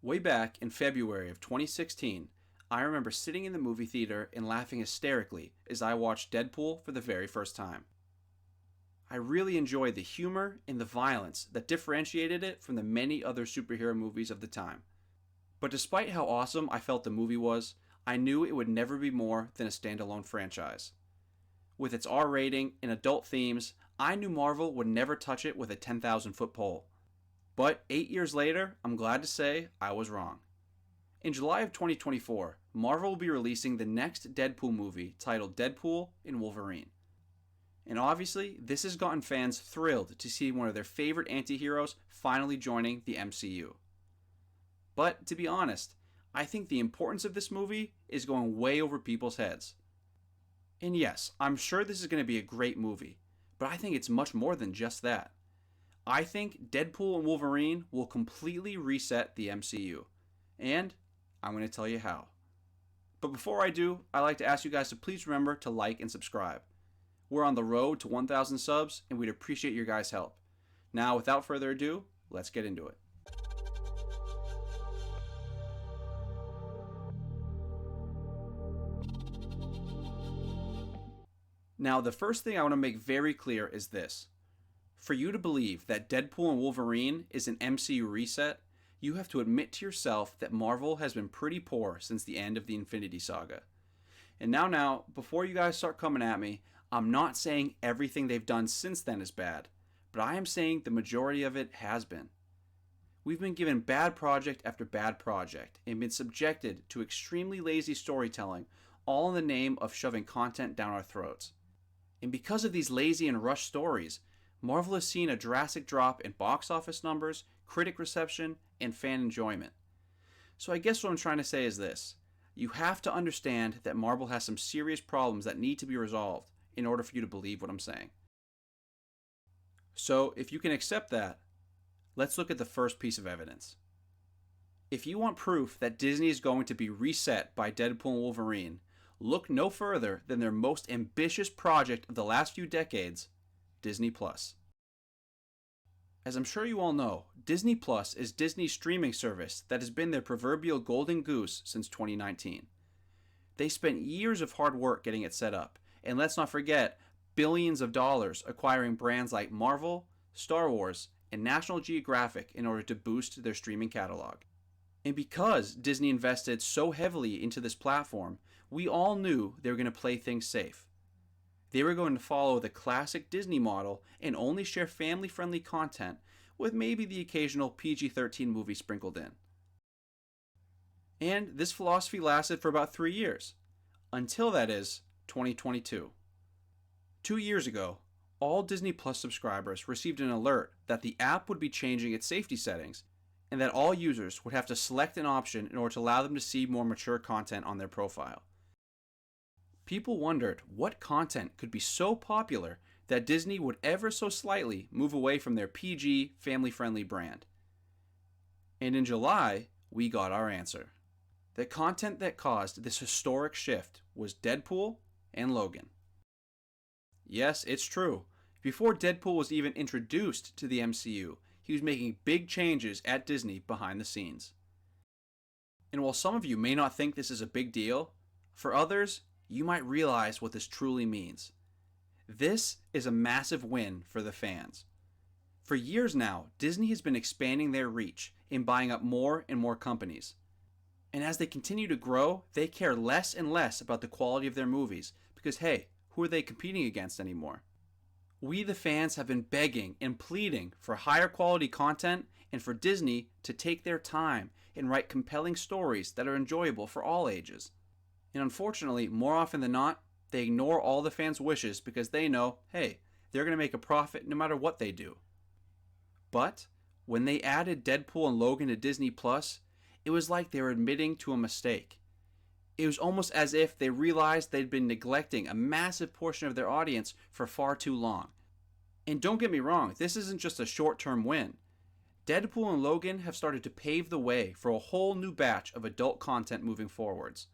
Way back in February of 2016, I remember sitting in the movie theater and laughing hysterically as I watched Deadpool for the very first time. I really enjoyed the humor and the violence that differentiated it from the many other superhero movies of the time. But despite how awesome I felt the movie was, I knew it would never be more than a standalone franchise. With its R rating and adult themes, I knew Marvel would never touch it with a 10,000-foot pole. But 8 years later, I'm glad to say I was wrong. In July of 2024, Marvel will be releasing the next Deadpool movie titled Deadpool and Wolverine. And obviously, this has gotten fans thrilled to see one of their favorite anti-heroes finally joining the MCU. But to be honest, I think the importance of this movie is going way over people's heads. And yes, I'm sure this is going to be a great movie, but I think it's much more than just that. I think Deadpool and Wolverine will completely reset the MCU, and I'm going to tell you how. But before I do, I'd like to ask you guys to please remember to like and subscribe. We're on the road to 1,000 subs, and we'd appreciate your guys' help. Now, without further ado, let's get into it. Now, the first thing I want to make very clear is this. For you to believe that Deadpool and Wolverine is an MCU reset, you have to admit to yourself that Marvel has been pretty poor since the end of the Infinity Saga. And now, before you guys start coming at me, I'm not saying everything they've done since then is bad, but I am saying the majority of it has been. We've been given bad project after bad project and been subjected to extremely lazy storytelling, all in the name of shoving content down our throats. And because of these lazy and rushed stories, Marvel has seen a drastic drop in box office numbers, critic reception, and fan enjoyment. So I guess what I'm trying to say is this. You have to understand that Marvel has some serious problems that need to be resolved in order for you to believe what I'm saying. So if you can accept that, let's look at the first piece of evidence. If you want proof that Disney is going to be reset by Deadpool and Wolverine, look no further than their most ambitious project of the last few decades, Disney Plus. As I'm sure you all know, Disney Plus is Disney's streaming service that has been their proverbial golden goose since 2019. They spent years of hard work getting it set up, and let's not forget, billions of dollars acquiring brands like Marvel, Star Wars, and National Geographic in order to boost their streaming catalog. And because Disney invested so heavily into this platform, we all knew they were going to play things safe. They were going to follow the classic Disney model and only share family-friendly content with maybe the occasional PG-13 movie sprinkled in. And this philosophy lasted for about 3 years, until that is 2022. 2 years ago, all Disney Plus subscribers received an alert that the app would be changing its safety settings and that all users would have to select an option in order to allow them to see more mature content on their profile. People wondered what content could be so popular that Disney would ever so slightly move away from their PG, family-friendly brand. And in July, we got our answer. The content that caused this historic shift was Deadpool and Logan. Yes, it's true. Before Deadpool was even introduced to the MCU, he was making big changes at Disney behind the scenes. And while some of you may not think this is a big deal, for others, you might realize what this truly means. This is a massive win for the fans. For years now, Disney has been expanding their reach and buying up more and more companies. And as they continue to grow, they care less and less about the quality of their movies because, hey, who are they competing against anymore? We, the fans, have been begging and pleading for higher quality content and for Disney to take their time and write compelling stories that are enjoyable for all ages. And unfortunately, more often than not, they ignore all the fans' wishes because they know, hey, they're going to make a profit no matter what they do. But when they added Deadpool and Logan to Disney Plus, it was like they were admitting to a mistake. It was almost as if they realized they'd been neglecting a massive portion of their audience for far too long. And don't get me wrong, this isn't just a short-term win. Deadpool and Logan have started to pave the way for a whole new batch of adult content moving forwards.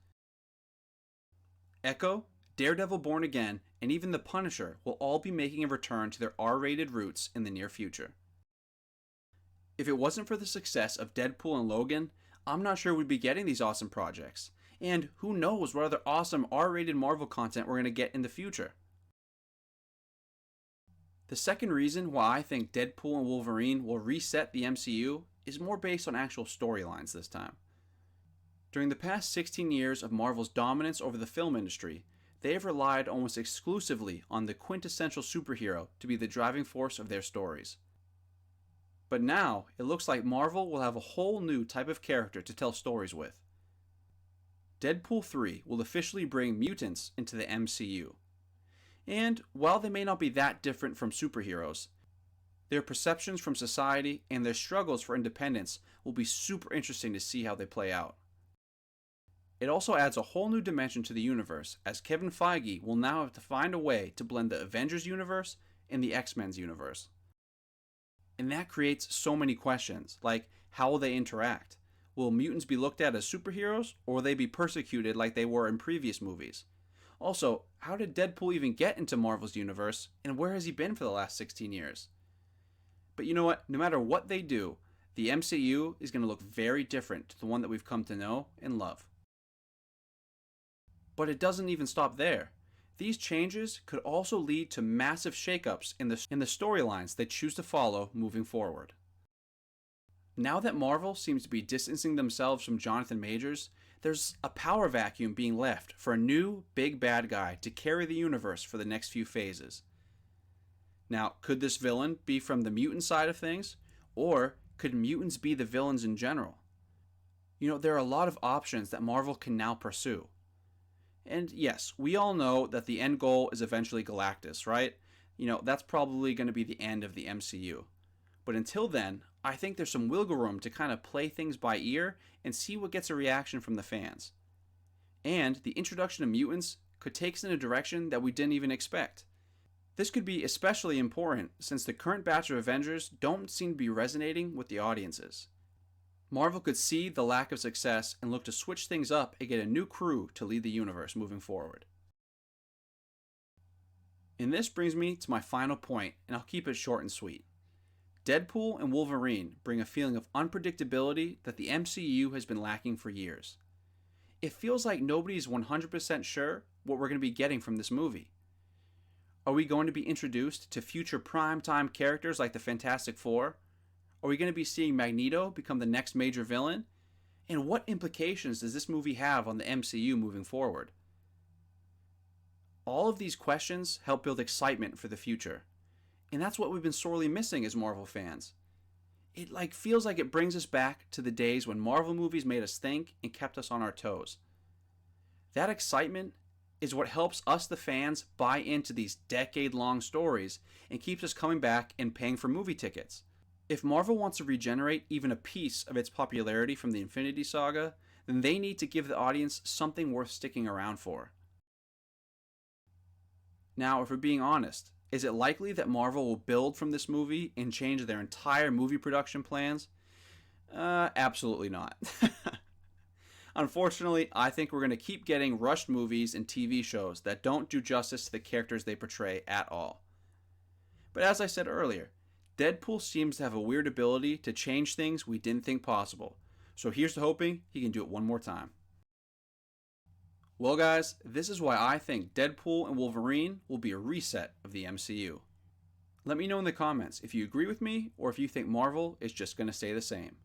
Echo, Daredevil Born Again, and even The Punisher will all be making a return to their R-rated roots in the near future. If it wasn't for the success of Deadpool and Logan, I'm not sure we'd be getting these awesome projects. And who knows what other awesome R-rated Marvel content we're going to get in the future. The second reason why I think Deadpool and Wolverine will reset the MCU is more based on actual storylines this time. During the past 16 years of Marvel's dominance over the film industry, they have relied almost exclusively on the quintessential superhero to be the driving force of their stories. But now, it looks like Marvel will have a whole new type of character to tell stories with. Deadpool 3 will officially bring mutants into the MCU. And while they may not be that different from superheroes, their perceptions from society and their struggles for independence will be super interesting to see how they play out. It also adds a whole new dimension to the universe, as Kevin Feige will now have to find a way to blend the Avengers universe and the X-Men's universe. And that creates so many questions, like how will they interact? Will mutants be looked at as superheroes, or will they be persecuted like they were in previous movies? Also, how did Deadpool even get into Marvel's universe, and where has he been for the last 16 years? But you know what? No matter what they do, the MCU is going to look very different to the one that we've come to know and love. But it doesn't even stop there. These changes could also lead to massive shakeups in the storylines they choose to follow moving forward. Now that Marvel seems to be distancing themselves from Jonathan Majors, there's a power vacuum being left for a new big bad guy to carry the universe for the next few phases. Now, could this villain be from the mutant side of things, or could mutants be the villains in general? There are a lot of options that Marvel can now pursue. And yes, we all know that the end goal is eventually Galactus, right? That's probably going to be the end of the MCU. But until then, I think there's some wiggle room to kind of play things by ear and see what gets a reaction from the fans. And the introduction of mutants could take us in a direction that we didn't even expect. This could be especially important since the current batch of Avengers don't seem to be resonating with the audiences. Marvel could see the lack of success and look to switch things up and get a new crew to lead the universe moving forward. And this brings me to my final point, and I'll keep it short and sweet. Deadpool and Wolverine bring a feeling of unpredictability that the MCU has been lacking for years. It feels like nobody's 100% sure what we're going to be getting from this movie. Are we going to be introduced to future primetime characters like the Fantastic Four? Are we going to be seeing Magneto become the next major villain? And what implications does this movie have on the MCU moving forward? All of these questions help build excitement for the future. And that's what we've been sorely missing as Marvel fans. It feels like it brings us back to the days when Marvel movies made us think and kept us on our toes. That excitement is what helps us, the fans, buy into these decade-long stories and keeps us coming back and paying for movie tickets. If Marvel wants to regenerate even a piece of its popularity from the Infinity Saga, then they need to give the audience something worth sticking around for. Now, if we're being honest, is it likely that Marvel will build from this movie and change their entire movie production plans? Absolutely not. Unfortunately, I think we're going to keep getting rushed movies and TV shows that don't do justice to the characters they portray at all. But as I said earlier, Deadpool seems to have a weird ability to change things we didn't think possible. So here's to hoping he can do it one more time. Well guys, this is why I think Deadpool and Wolverine will be a reset of the MCU. Let me know in the comments if you agree with me or if you think Marvel is just going to stay the same.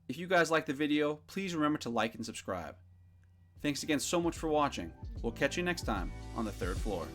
If you guys liked the video, please remember to like and subscribe. Thanks again so much for watching. We'll catch you next time on the third floor.